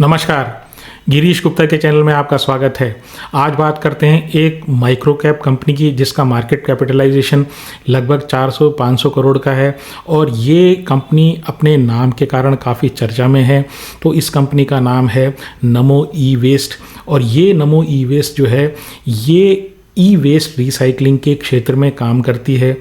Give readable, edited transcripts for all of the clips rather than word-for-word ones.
नमस्कार। गिरीश गुप्ता के चैनल में आपका स्वागत है। आज बात करते हैं एक माइक्रो कैप कंपनी की जिसका मार्केट कैपिटलाइजेशन लगभग 400-500 करोड़ का है और ये कंपनी अपने नाम के कारण काफ़ी चर्चा में है। तो इस कंपनी का नाम है नमो ई वेस्ट और ये नमो ई वेस्ट जो है ये ई वेस्ट रिसाइकलिंग के क्षेत्र में काम करती है।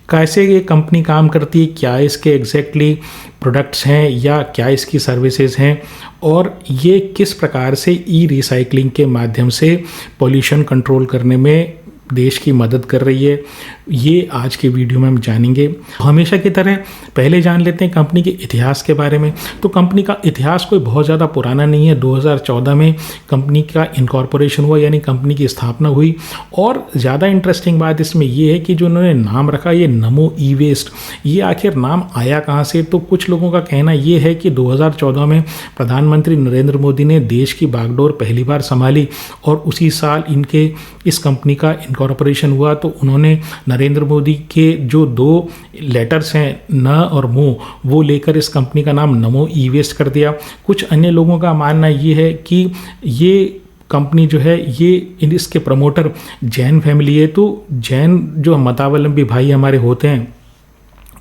कैसे ये कंपनी काम करती है, क्या इसके एग्जैक्टली प्रोडक्ट्स हैं या क्या इसकी सर्विसेज हैं और ये किस प्रकार से ई रिसाइकलिंग के माध्यम से पॉल्यूशन कंट्रोल करने में देश की मदद कर रही है, ये आज के वीडियो में हम जानेंगे। हमेशा की तरह पहले जान लेते हैं कंपनी के इतिहास के बारे में। तो कंपनी का इतिहास कोई बहुत ज़्यादा पुराना नहीं है। 2014 में कंपनी का इनकॉर्पोरेशन हुआ, यानी कंपनी की स्थापना हुई। और ज़्यादा इंटरेस्टिंग बात इसमें ये है कि जो उन्होंने नाम रखा ये नमो ई वेस्ट, ये आखिर नाम आया कहाँ से। तो कुछ लोगों का कहना ये है कि 2014 में प्रधानमंत्री नरेंद्र मोदी ने देश की बागडोर पहली बार संभाली और उसी साल इनके इस कंपनी का इनकॉर्पोरेशन हुआ। तो उन्होंने नरेंद्र मोदी के जो 2 लेटर्स हैं न और मो, वो लेकर इस कंपनी का नाम नमो ई वेस्ट कर दिया। कुछ अन्य लोगों का मानना ये है कि ये कंपनी जो है ये इसके प्रमोटर जैन फैमिली है। तो जैन जो मतावलंबी भाई हमारे होते हैं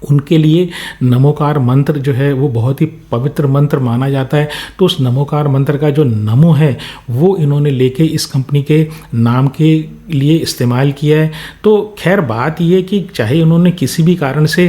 उनके लिए नमोकार मंत्र जो है वो बहुत ही पवित्र मंत्र माना जाता है। तो उस नमोकार मंत्र का जो नमो है वो इन्होंने लेके इस कंपनी के नाम के लिए इस्तेमाल किया है। तो खैर बात ये कि चाहे उन्होंने किसी भी कारण से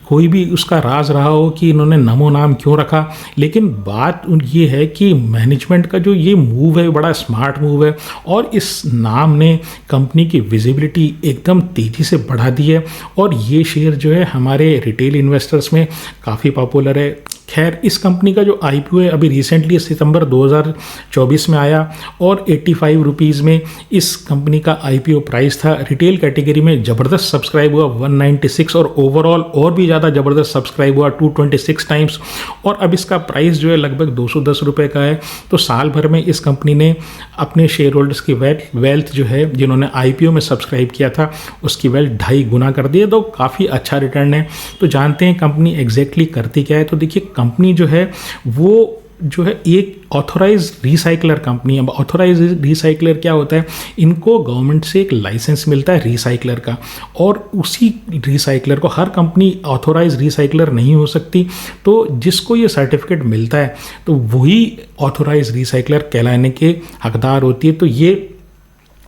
कोई भी उसका राज रहा हो कि इन्होंने नमो नाम क्यों रखा, लेकिन बात ये है कि मैनेजमेंट का जो ये मूव है बड़ा स्मार्ट मूव है और इस नाम ने कंपनी की विजिबिलिटी एकदम तेज़ी से बढ़ा दी है और ये शेयर जो है हमारे रिटेल इन्वेस्टर्स में काफ़ी पॉपुलर है। खैर इस कंपनी का जो आईपीओ है अभी रिसेंटली सितंबर 2024 में आया और 85 रुपीज़ में इस कंपनी का आईपीओ प्राइस था। रिटेल कैटेगरी में ज़बरदस्त सब्सक्राइब हुआ 196 और ओवरऑल और भी ज़्यादा ज़बरदस्त सब्सक्राइब हुआ 226 टाइम्स और अब इसका प्राइस जो है लगभग 210 रुपये का है। तो साल भर में इस कंपनी ने अपने शेयर होल्डर्स की वेल्थ जो है जिन्होंने आईपीओ में सब्सक्राइब किया था उसकी वेल्थ 2.5 गुना कर दी है। तो काफ़ी अच्छा रिटर्न है। तो जानते हैं कंपनी एग्जैक्टली करती क्या है। तो देखिए कंपनी जो है वो जो है एक ऑथोराइज रिसाइकलर कंपनी है। ऑथोराइज रिसाइकलर क्या होता है, इनको गवर्नमेंट से एक लाइसेंस मिलता है रिसाइकलर का और उसी रिसाइकलर को हर कंपनी ऑथोराइज रिसाइकलर नहीं हो सकती। तो जिसको ये सर्टिफिकेट मिलता है तो वही ऑथोराइज रिसाइकलर कहलाने के हकदार होती है। तो ये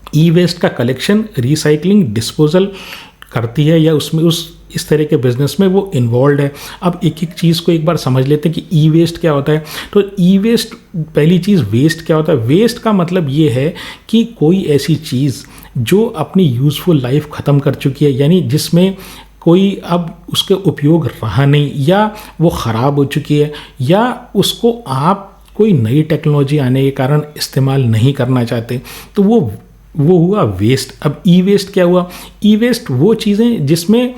ई वेस्ट का कलेक्शन, रिसाइकलिंग, डिस्पोजल करती है या उसमें इस तरह के बिजनेस में वो इन्वॉल्व है। अब एक एक चीज़ को एक बार समझ लेते हैं कि ई वेस्ट क्या होता है। तो ई वेस्ट, पहली चीज़ वेस्ट क्या होता है। वेस्ट का मतलब ये है कि कोई ऐसी चीज़ जो अपनी यूज़फुल लाइफ ख़त्म कर चुकी है, यानी जिसमें कोई अब उसके उपयोग रहा नहीं या वो ख़राब हो चुकी है या उसको आप कोई नई टेक्नोलॉजी आने के कारण इस्तेमाल नहीं करना चाहते, तो वो हुआ वेस्ट। अब ई वेस्ट क्या हुआ, ई वेस्ट वो चीज़ें जिसमें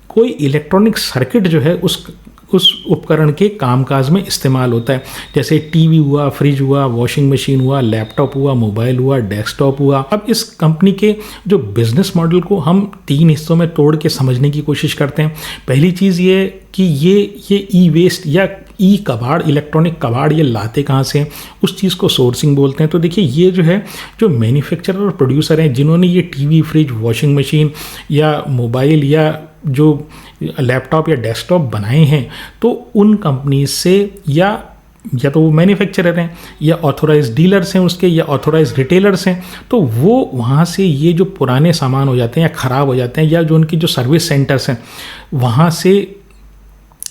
कोई इलेक्ट्रॉनिक सर्किट जो है उस उपकरण के कामकाज में इस्तेमाल होता है, जैसे टीवी हुआ, फ्रिज हुआ, वॉशिंग मशीन हुआ, लैपटॉप हुआ, मोबाइल हुआ, डेस्कटॉप हुआ। अब इस कंपनी के जो बिजनेस मॉडल को हम 3 हिस्सों में तोड़ के समझने की कोशिश करते हैं। पहली चीज़ ये कि ये ई वेस्ट या ई कबाड़, इलेक्ट्रॉनिक कबाड़ ये लाते कहाँ से हैं, उस चीज़ को सोर्सिंग बोलते हैं। तो देखिए ये जो है जो मैन्युफैक्चरर और प्रोड्यूसर हैं जिन्होंने ये टीवी, फ्रिज, वॉशिंग मशीन या मोबाइल या जो लैपटॉप या डेस्कटॉप बनाए हैं, तो उन कंपनी से या तो वो मैन्युफैक्चरर हैं या ऑथोराइज डीलर्स हैं उसके या ऑथोराइज रिटेलर्स हैं, तो वो वहाँ से ये जो पुराने सामान हो जाते हैं या ख़राब हो जाते हैं या जो उनकी जो सर्विस सेंटर्स हैं वहाँ से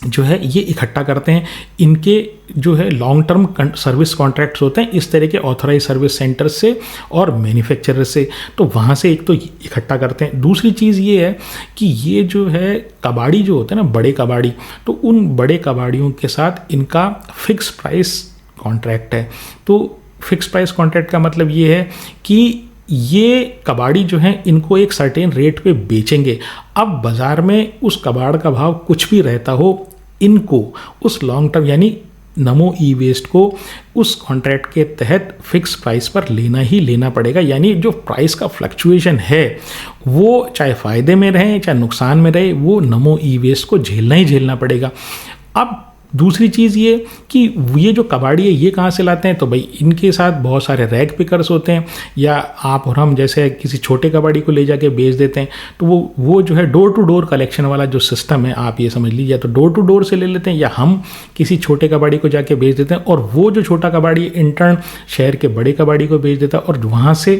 जो है ये इकट्ठा करते हैं। इनके जो है लॉन्ग टर्म सर्विस कॉन्ट्रैक्ट्स होते हैं इस तरह के ऑथोराइज सर्विस सेंटर से और मैन्युफैक्चरर से, तो वहाँ से एक तो इकट्ठा करते हैं। दूसरी चीज़ ये है कि ये जो है कबाड़ी जो होते हैं ना, बड़े कबाड़ी, तो उन बड़े कबाड़ियों के साथ इनका फिक्स प्राइस कॉन्ट्रैक्ट है। तो फिक्स प्राइस कॉन्ट्रैक्ट का मतलब ये है कि ये कबाड़ी जो है इनको एक सर्टेन रेट पे बेचेंगे। अब बाज़ार में उस कबाड़ का भाव कुछ भी रहता हो, इनको उस लॉन्ग टर्म यानी नमो ई वेस्ट को उस कॉन्ट्रैक्ट के तहत फिक्स प्राइस पर लेना ही लेना पड़ेगा। यानी जो प्राइस का फ्लक्चुएशन है वो चाहे फ़ायदे में रहे चाहे नुकसान में रहे, वो नमो ई वेस्ट को झेलना ही झेलना पड़ेगा। अब दूसरी चीज़ ये कि ये जो कबाड़ी है ये कहाँ से लाते हैं, तो भाई इनके साथ बहुत सारे रैक पिकर्स होते हैं, या आप और हम जैसे किसी छोटे कबाड़ी को ले जाके बेच देते हैं, तो वो जो है डोर टू डोर कलेक्शन वाला जो सिस्टम है आप ये समझ लीजिए, तो डोर टू डोर से ले लेते हैं या हम किसी छोटे कबाड़ी को जाके बेच देते हैं, और वो जो छोटा कबाड़ी इंटर्न शहर के बड़े कबाड़ी को बेच देता है, और वहाँ से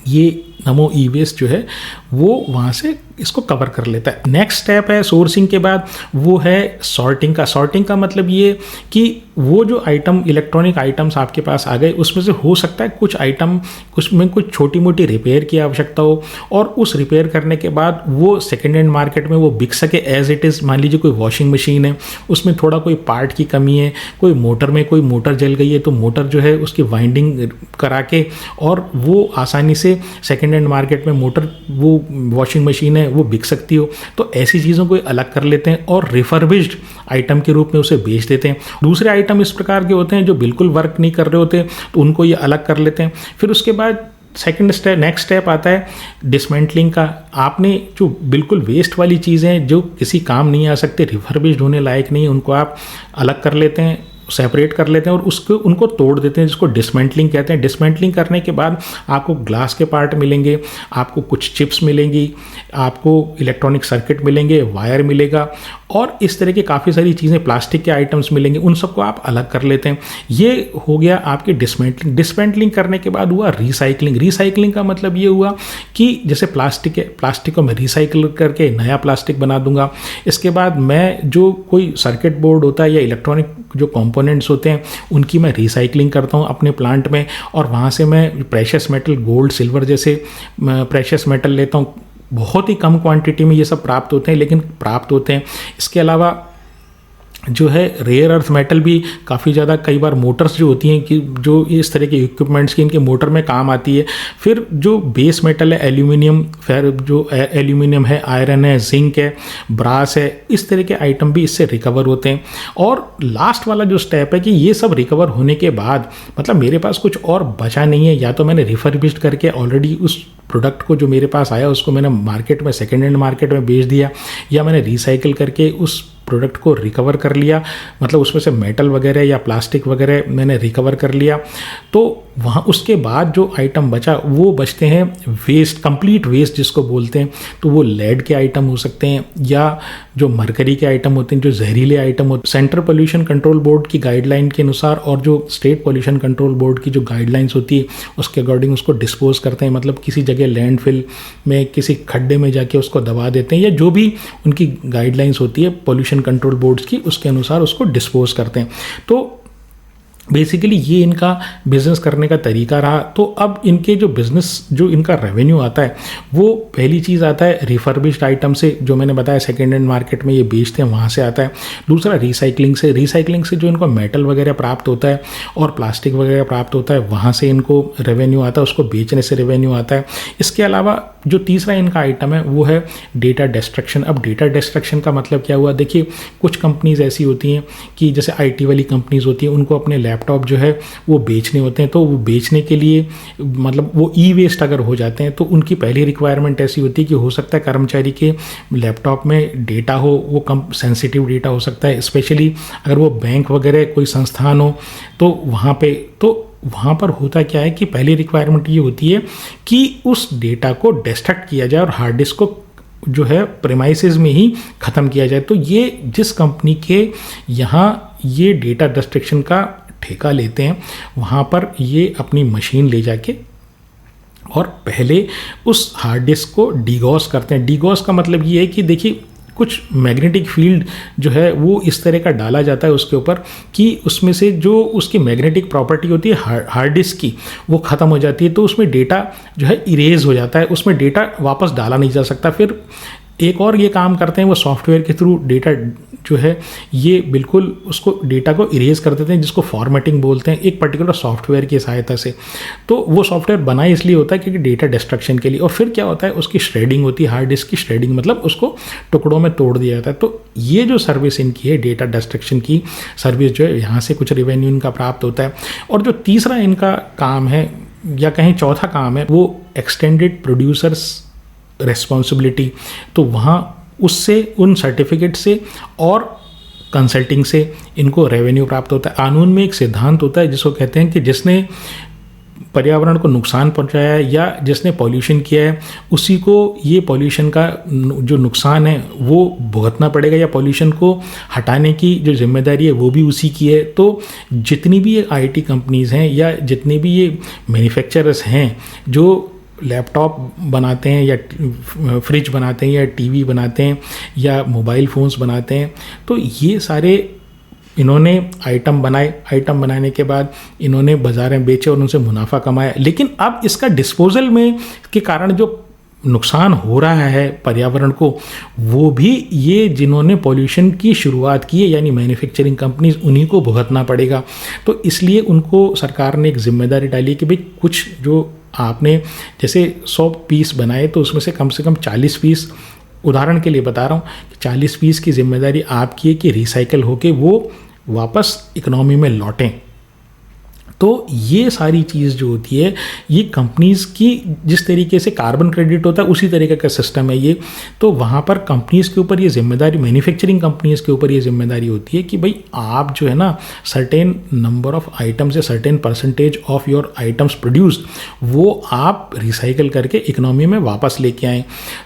ये नमो ई वेस्ट जो है वो वहाँ से इसको कवर कर लेता है। नेक्स्ट स्टेप है सोर्सिंग के बाद, वो है सॉर्टिंग का। सॉर्टिंग का मतलब ये कि वो जो आइटम इलेक्ट्रॉनिक आइटम्स आपके पास आ गए उसमें से हो सकता है कुछ आइटम उसमें कुछ छोटी मोटी रिपेयर की आवश्यकता हो, और उस रिपेयर करने के बाद वो सेकेंड हैंड मार्केट में वो बिक सके एज इट इज़। मान लीजिए कोई वॉशिंग मशीन है, उसमें थोड़ा कोई पार्ट की कमी है, कोई मोटर में कोई मोटर जल गई है, तो मोटर जो है उसकी वाइंडिंग करा के और वो आसानी से सेकेंड हैंड मार्केट में मोटर वो वॉशिंग मशीन है वो बिक सकती हो, तो ऐसी चीज़ों को अलग कर लेते हैं और रिफर्बिश्ड आइटम के रूप में उसे बेच देते हैं। दूसरे आइटम इस प्रकार के होते हैं जो बिल्कुल वर्क नहीं कर रहे होते, तो उनको ये अलग कर लेते हैं। फिर उसके बाद नेक्स्ट स्टेप आता है डिसमेंटलिंग का। आपने जो बिल्कुल वेस्ट वाली चीज़ें जो किसी काम नहीं आ सकते, रिफर्बिश्ड होने लायक नहीं, उनको आप अलग कर लेते हैं, सेपरेट कर लेते हैं और उनको तोड़ देते हैं, जिसको डिसमेंटलिंग कहते हैं। डिसमेंटलिंग करने के बाद आपको ग्लास के पार्ट मिलेंगे, आपको कुछ चिप्स मिलेंगी, आपको इलेक्ट्रॉनिक सर्किट मिलेंगे, वायर मिलेगा, और इस तरह की काफ़ी सारी चीज़ें, प्लास्टिक के आइटम्स मिलेंगे, उन सबको आप अलग कर लेते हैं। ये हो गया आपकी डिसमेंटलिंग। डिसमेंटलिंग करने के बाद हुआ रिसाइकलिंग। रिसाइकलिंग का मतलब ये हुआ कि जैसे प्लास्टिक है, प्लास्टिक को मैं रिसाइकिल करके नया प्लास्टिक बना दूंगा। इसके बाद मैं जो कोई सर्किट बोर्ड होता है या इलेक्ट्रॉनिक जो कंपोनेंट्स होते हैं उनकी मैं रिसाइकलिंग करता हूँ अपने प्लांट में, और वहाँ से मैं प्रेशियस मेटल, गोल्ड, सिल्वर जैसे प्रेशियस मेटल लेता हूँ। बहुत ही कम क्वांटिटी में ये सब प्राप्त होते हैं, लेकिन प्राप्त होते हैं। इसके अलावा जो है रेयर अर्थ मेटल भी काफ़ी ज़्यादा, कई बार मोटर्स जो होती हैं कि जो इस तरह के इक्विपमेंट्स की इनके मोटर में काम आती है। फिर जो बेस मेटल है एल्यूमिनियम, फिर जो एल्यूमिनियम है, आयरन है, जिंक है, ब्रास है, इस तरह के आइटम भी इससे रिकवर होते हैं। और लास्ट वाला जो स्टेप है कि ये सब रिकवर होने के बाद मतलब मेरे पास कुछ और बचा नहीं है, या तो मैंने रिफर्बिश्ड करके ऑलरेडी उस प्रोडक्ट को जो मेरे पास आया उसको मैंने मार्केट में, सेकेंड हैंड मार्केट में बेच दिया, या मैंने रिसाइकिल करके उस प्रोडक्ट को रिकवर कर लिया, मतलब उसमें से मेटल वगैरह या प्लास्टिक वगैरह मैंने रिकवर कर लिया। तो वहाँ उसके बाद जो आइटम बचा वो बचते हैं वेस्ट, कंप्लीट वेस्ट जिसको बोलते हैं। तो वो लेड के आइटम हो सकते हैं, या जो मरकरी के आइटम होते हैं, जो जहरीले आइटम होते हैं। सेंट्रल पोल्यूशन कंट्रोल बोर्ड की गाइडलाइन के अनुसार और जो स्टेट पोल्यूशन कंट्रोल बोर्ड की जो गाइडलाइंस होती है उसके अकॉर्डिंग उसको डिस्पोज करते हैं, मतलब किसी जगह लैंडफिल में, किसी खड्डे में जाके उसको दबा देते हैं, या जो भी उनकी गाइडलाइंस होती है पोल्यूशन कंट्रोल बोर्ड्स की, उसके अनुसार उसको डिस्पोज करते हैं। तो बेसिकली ये इनका बिजनेस करने का तरीका रहा। तो अब इनके जो बिजनेस, जो इनका रेवेन्यू आता है, वो पहली चीज़ आता है रिफर्बिश्ड आइटम से, जो मैंने बताया सेकेंड हैंड मार्केट में ये बेचते हैं वहाँ से आता है। दूसरा रिसाइकलिंग से, रिसाइकलिंग से जो इनको मेटल वगैरह प्राप्त होता है और प्लास्टिक वगैरह प्राप्त होता है, वहाँ से इनको रेवेन्यू आता है, उसको बेचने से रेवेन्यू आता है। इसके अलावा जो तीसरा इनका आइटम है वो है डेटा डिस्ट्रक्शन। अब डेटा डिस्ट्रक्शन का मतलब क्या हुआ, देखिए कुछ कंपनीज ऐसी होती हैं कि जैसे आईटी वाली कंपनीज होती हैं, उनको अपने लैपटॉप जो है वो बेचने होते हैं। तो वो बेचने के लिए मतलब वो ई वेस्ट अगर हो जाते हैं तो उनकी पहली रिक्वायरमेंट ऐसी होती है कि हो सकता है कर्मचारी के लैपटॉप में डेटा हो, वो कम सेंसिटिव डेटा हो सकता है, स्पेशली अगर वो बैंक वगैरह कोई संस्थान हो तो वहाँ पर होता क्या है कि पहली रिक्वायरमेंट ये होती है कि उस डेटा को डिस्ट्रक्ट किया जाए और हार्ड डिस्क को जो है प्रेमाइसेस में ही ख़त्म किया जाए। तो ये जिस कंपनी के यहाँ ये डेटा डिस्ट्रक्शन का ठेका लेते हैं, वहाँ पर ये अपनी मशीन ले जाके और पहले उस हार्ड डिस्क को डीगॉस करते हैं। डीगॉस का मतलब ये है कि देखिए कुछ मैग्नेटिक फील्ड जो है वो इस तरह का डाला जाता है उसके ऊपर कि उसमें से जो उसकी मैग्नेटिक प्रॉपर्टी होती है हार्ड डिस्क की वो ख़त्म हो जाती है, तो उसमें डेटा जो है इरेज हो जाता है, उसमें डेटा वापस डाला नहीं जा सकता। फिर एक और ये काम करते हैं वो सॉफ्टवेयर के थ्रू डेटा जो है ये बिल्कुल उसको डेटा को इरेज कर देते हैं, जिसको फॉर्मेटिंग बोलते हैं, एक पर्टिकुलर सॉफ्टवेयर की सहायता से। तो वो सॉफ्टवेयर बना इसलिए होता है क्योंकि डेटा डिस्ट्रक्शन के लिए। और फिर क्या होता है, उसकी श्रेडिंग होती है, हार्ड डिस्क की श्रेडिंग, मतलब उसको टुकड़ों में तोड़ दिया जाता है। तो ये जो सर्विस इनकी है डेटा डिस्ट्रक्शन की सर्विस जो है, यहाँ से कुछ रेवेन्यू इनका प्राप्त होता है। और जो तीसरा इनका काम है या कहीं चौथा काम है वो एक्सटेंडेड प्रोड्यूसर्स रिस्पॉन्सिबिलिटी। तो वहाँ उससे, उन सर्टिफिकेट से और कंसल्टिंग से इनको रेवेन्यू प्राप्त होता है। कानून में एक सिद्धांत होता है जिसको कहते हैं कि जिसने पर्यावरण को नुकसान पहुंचाया है या जिसने पॉल्यूशन किया है उसी को ये पॉल्यूशन का जो नुकसान है वो भुगतना पड़ेगा, या पॉल्यूशन को हटाने की जो जिम्मेदारी है वो भी उसी की है। तो जितनी भी ये आईटी कंपनीज़ हैं या जितने भी ये मैन्युफैक्चरर्स हैं जो लैपटॉप बनाते हैं या फ्रिज बनाते हैं या टीवी बनाते हैं या मोबाइल फ़ोन्स बनाते हैं, तो ये सारे इन्होंने आइटम बनाए, आइटम बनाने के बाद इन्होंने बाजार में बेचे और उनसे मुनाफा कमाया। लेकिन अब इसका डिस्पोजल में के कारण जो नुकसान हो रहा है पर्यावरण को, वो भी ये जिन्होंने पॉल्यूशन की शुरुआत की है यानी मैन्युफैक्चरिंग कंपनीज, उन्हीं को भुगतना पड़ेगा। तो इसलिए उनको सरकार ने एक जिम्मेदारी डाली कि भाई कुछ जो आपने जैसे 100 पीस बनाए तो उसमें से कम 40 पीस, उदाहरण के लिए बता रहा हूँ कि 40 पीस की जिम्मेदारी आपकी है कि रिसाइकल होके वो वापस इकोनॉमी में लौटें। तो ये सारी चीज़ जो होती है ये कंपनीज़ की, जिस तरीके से कार्बन क्रेडिट होता है उसी तरीके का सिस्टम है ये। तो वहाँ पर कंपनीज़ के ऊपर ये जिम्मेदारी, मैन्युफैक्चरिंग कंपनीज़ के ऊपर ये जिम्मेदारी होती है कि भाई आप जो है ना सर्टेन नंबर ऑफ आइटम्स या certain percentage of your items produced वो आप रिसाइकल करके इकोनॉमी में वापस लेके आएँ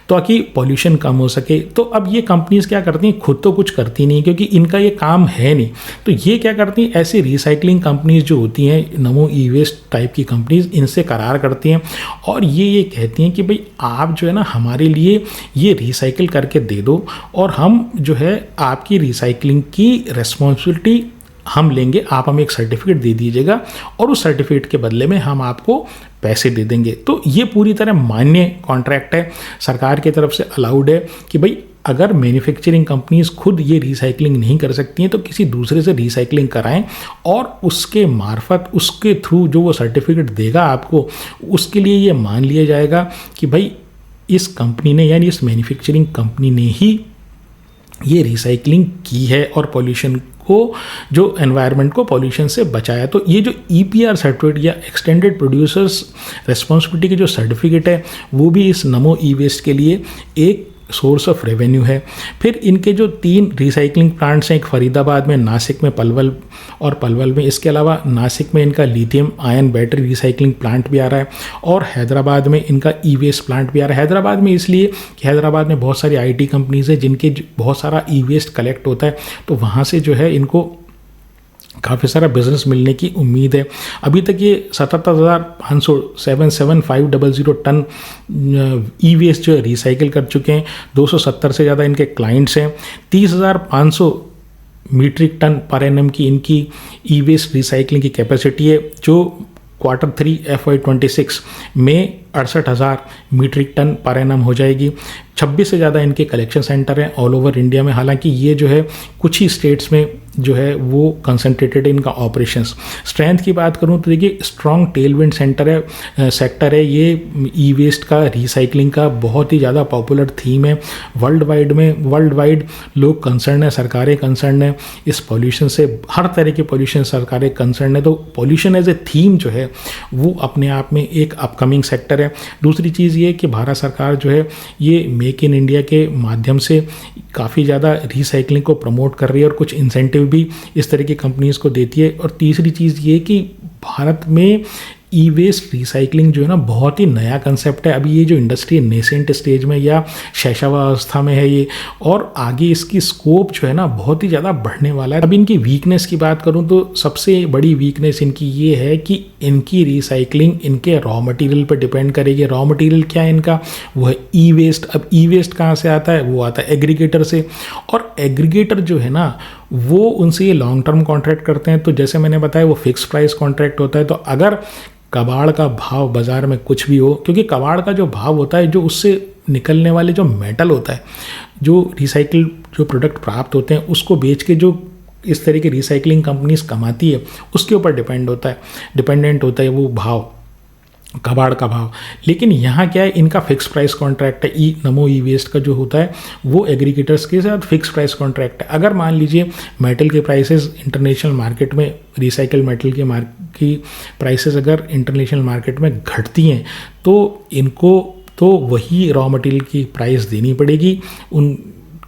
ताकि पॉल्यूशन कम हो सके। तो अब ये कंपनीज़ क्या करती हैं, खुद तो कुछ करती नहीं क्योंकि इनका ये काम है नहीं, तो ये क्या करती हैं, ऐसी रिसाइकलिंग कंपनीज़ जो होती हैं, नमो ई वेस्ट टाइप की कंपनीज, इनसे करार करती हैं और ये कहती हैं कि भाई आप जो है ना हमारे लिए ये रिसाइकिल करके दे दो और हम जो है आपकी रिसाइकलिंग की रिस्पॉन्सिबिलिटी हम लेंगे, आप हमें एक सर्टिफिकेट दे दीजिएगा और उस सर्टिफिकेट के बदले में हम आपको पैसे दे देंगे। तो ये पूरी तरह मान्य कॉन्ट्रैक्ट है, सरकार की तरफ से अलाउड है कि भाई अगर मैन्युफैक्चरिंग कंपनीज खुद ये रिसाइकलिंग नहीं कर सकती हैं तो किसी दूसरे से रिसाइकलिंग कराएं और उसके मार्फत, उसके थ्रू जो वो सर्टिफिकेट देगा आपको, उसके लिए ये मान लिया जाएगा कि भाई इस कंपनी ने यानी इस मैन्युफैक्चरिंग कंपनी ने ही ये रिसाइकलिंग की है और पॉल्यूशन को, जो एनवायरनमेंट को पॉल्यूशन से बचाया। तो ये जो EPR सर्टिफिकेट या एक्सटेंडेड प्रोड्यूसर्स रिस्पॉन्सिबिलिटी की जो सर्टिफिकेट है वो भी इस नमो ई वेस्ट के लिए एक सोर्स ऑफ रेवेन्यू है। फिर इनके जो 3 रिसाइकलिंग प्लांट्स हैं, एक फरीदाबाद में, नासिक में, पलवल में, इसके अलावा नासिक में इनका lithium ion battery recycling plant भी आ रहा है और हैदराबाद में इनका ई वेस्ट प्लांट भी आ रहा है। हैदराबाद में इसलिए कि हैदराबाद में बहुत सारी IT कंपनीज है जिनके बहुत सारा ई वेस्ट कलेक्ट होता है, तो वहाँ से जो है इनको काफ़ी सारा बिजनेस मिलने की उम्मीद है। अभी तक ये 77,500 टन ई वेस्ट जो है रिसाइकिल कर चुके हैं। 270 से ज़्यादा इनके क्लाइंट्स हैं। 30,500 मीट्रिक टन पर एनम की इनकी ई वेस्ट रिसाइकलिंग की कैपेसिटी है, जो Q3 FY26 में 68,000 मीट्रिक टन पर एनम हो जाएगी। 26 से ज़्यादा इनके कलेक्शन सेंटर हैं ऑल ओवर इंडिया में। हालांकि ये जो है कुछ ही स्टेट्स में जो है वो कंसंट्रेटेड है इनका ऑपरेशंस। स्ट्रेंथ की बात करूं तो देखिए स्ट्रॉन्ग टेलविंड सेक्टर है ये ई वेस्ट का, रिसाइकलिंग का बहुत ही ज़्यादा पॉपुलर थीम है वर्ल्ड वाइड लोग कंसर्न है, सरकारें कंसर्न है इस पॉल्यूशन से, हर तरह के पॉल्यूशन सरकारें कंसर्न है। तो पॉल्यूशन एज ए थीम जो है वो अपने आप में एक अपकमिंग सेक्टर है। दूसरी चीज़ ये कि भारत सरकार जो है ये मेक इन इंडिया के माध्यम से काफ़ी ज़्यादा रिसाइकलिंग को प्रमोट कर रही है और कुछ इंसेंटिव भी इस तरह की कंपनीज़ को देती है। और तीसरी चीज़ ये कि भारत में ई वेस्ट रिसाइकलिंग जो है ना बहुत ही नया कंसेप्ट है। अभी ये जो इंडस्ट्री नेसेंट स्टेज में या शैशवावस्था में है ये, और आगे इसकी स्कोप जो है ना बहुत ही ज़्यादा बढ़ने वाला है। अब इनकी वीकनेस की बात करूं तो सबसे बड़ी वीकनेस इनकी ये है कि इनकी रिसाइकलिंग इनके रॉ मटेरियल पर डिपेंड करेगी। रॉ मटेरियल क्या है इनका, वो है ई वेस्ट। अब ई वेस्ट कहाँ से आता है, वो आता है एग्रीगेटर से, और एग्रीगेटर जो है ना वो उनसे ये लॉन्ग टर्म कॉन्ट्रैक्ट करते हैं। तो जैसे मैंने बताया वो फिक्स प्राइस कॉन्ट्रैक्ट होता है। तो अगर कबाड़ का भाव बाज़ार में कुछ भी हो, क्योंकि कबाड़ का जो भाव होता है, जो उससे निकलने वाले जो मेटल होता है, जो रिसाइकिल जो प्रोडक्ट प्राप्त होते हैं उसको बेच के जो इस तरह की रिसाइकलिंग कंपनीज कमाती है उसके ऊपर डिपेंडेंट होता है वो भाव, कबाड़ का भाव। लेकिन यहाँ क्या है, इनका फिक्स प्राइस कॉन्ट्रैक्ट है। नमो ई वेस्ट का जो होता है वो एग्रीगेटर्स के साथ फिक्स प्राइस कॉन्ट्रैक्ट है। अगर मान लीजिए मेटल के प्राइसेस इंटरनेशनल मार्केट में, रिसाइकल मेटल की प्राइसेस अगर इंटरनेशनल मार्केट में घटती हैं तो इनको तो वही रॉ मटेरियल की प्राइस देनी पड़ेगी उन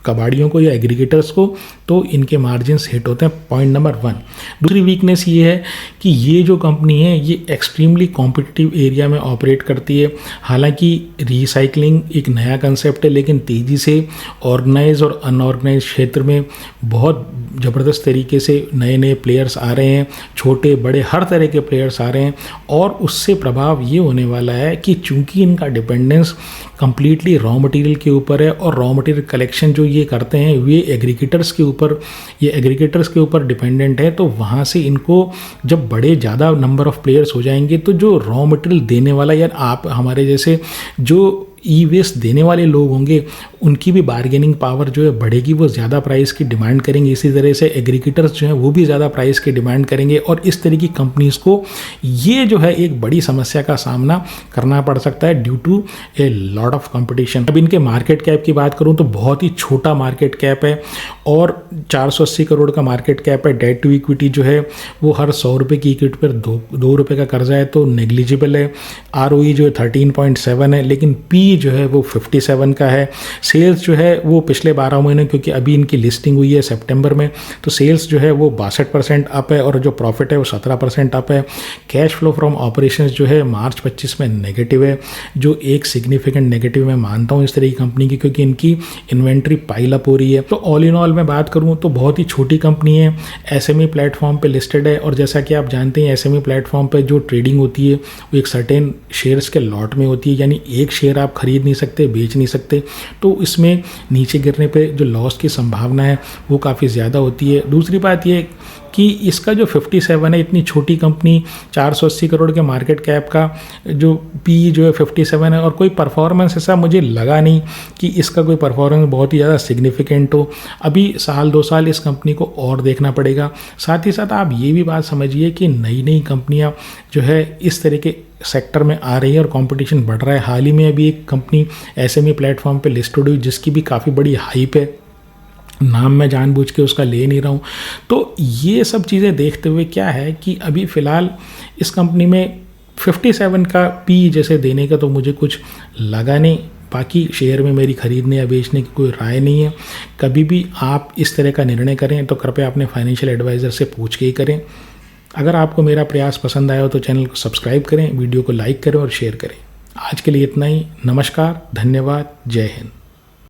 कबाड़ियों को या एग्रीगेटर्स को। तो इनके मार्जिन्स हिट होते हैं, पॉइंट नंबर 1। दूसरी वीकनेस ये है कि ये जो कंपनी है ये एक्सट्रीमली कॉम्पिटिटिव एरिया में ऑपरेट करती है। हालांकि रिसाइकलिंग एक नया कंसेप्ट है, लेकिन तेज़ी से ऑर्गेनाइज और अनऑर्गेनाइज क्षेत्र में बहुत ज़बरदस्त तरीके से नए नए प्लेयर्स आ रहे हैं, छोटे बड़े हर तरह के प्लेयर्स आ रहे हैं। और उससे प्रभाव ये होने वाला है कि चूंकि इनका डिपेंडेंस कंप्लीटली रॉ मटेरियल के ऊपर है और रॉ मटेरियल कलेक्शन जो ये करते हैं वे एग्रीगेटर्स के ऊपर डिपेंडेंट है, तो वहाँ से इनको जब बड़े ज़्यादा नंबर ऑफ प्लेयर्स हो जाएंगे तो जो रॉ मटेरियल देने वाला या आप हमारे जैसे जो ई वेस्ट देने वाले लोग होंगे उनकी भी बार्गेनिंग पावर जो है बढ़ेगी, वो ज़्यादा प्राइस की डिमांड करेंगे। इसी तरह से एग्रीगेटर्स जो हैं वो भी ज़्यादा प्राइस की डिमांड करेंगे और इस तरह की कंपनीज़ को ये जो है एक बड़ी समस्या का सामना करना पड़ सकता है due to a lot of competition. अब इनके मार्केट कैप की बात करूँ तो बहुत ही छोटा मार्केट कैप है और 480 करोड़ का मार्केट कैप है। डेट टू इक्विटी जो है वो हर 100 रुपये की इक्विटी पर 2 रुपये का कर्जा है तो नेग्लिजिबल है। ROE जो है 13.7 है, लेकिन P जो है वो 57 का है। सेल्स जो है वो पिछले 12 महीने, क्योंकि अभी इनकी लिस्टिंग हुई है सितंबर में, तो सेल्स जो है वो 62% अप है और जो प्रॉफिट है वो 17% अप है। कैश फ्लो फ्रॉम ऑपरेशंस जो है मार्च 25 में नेगेटिव है, जो एक सिग्निफिकेंट नेगेटिव मैं मानता हूँ इस तरह की कंपनी की, क्योंकि इनकी इन्वेंट्री पाइल अप हो रही है। तो ऑल इन ऑल मैं बात करूँ तो बहुत ही छोटी कंपनी है, SME प्लेटफॉर्म पे लिस्टेड है और जैसा कि आप जानते हैं SME प्लेटफॉर्म पे जो ट्रेडिंग होती है वो एक सर्टेन शेयर्स के लॉट में होती है, यानी एक शेयर आप खरीद नहीं सकते, बेच नहीं सकते, तो इसमें नीचे गिरने पे जो लॉस की संभावना है वो काफ़ी ज़्यादा होती है। दूसरी बात ये कि इसका जो 57 है, इतनी छोटी कंपनी 480 करोड़ के मार्केट कैप का जो पी जो है 57 है और कोई परफॉर्मेंस ऐसा मुझे लगा नहीं कि इसका कोई परफॉर्मेंस बहुत ही ज़्यादा सिग्निफिकेंट हो। अभी 1-2 साल इस कंपनी को और देखना पड़ेगा। साथ ही साथ आप ये भी बात समझिए कि नई नई कंपनियां जो है इस तरह के सेक्टर में आ रही है और कंपटीशन बढ़ रहा है। हाल ही में अभी एक कंपनी SME प्लेटफॉर्म पे लिस्टेड हुई जिसकी भी काफ़ी बड़ी हाइप है, नाम मैं जानबूझ के उसका ले नहीं रहा हूँ। तो ये सब चीज़ें देखते हुए क्या है कि अभी फ़िलहाल इस कंपनी में 57 का पी जैसे देने का तो मुझे कुछ लगा नहीं। बाकी शेयर में मेरी खरीदने या बेचने की कोई राय नहीं है। कभी भी आप इस तरह का निर्णय करें तो कृपया अपने फाइनेंशियल एडवाइज़र से पूछ के ही करें। अगर आपको मेरा प्रयास पसंद आया हो तो चैनल को सब्सक्राइब करें, वीडियो को लाइक करें और शेयर करें। आज के लिए इतना ही। नमस्कार, धन्यवाद, जय हिंद।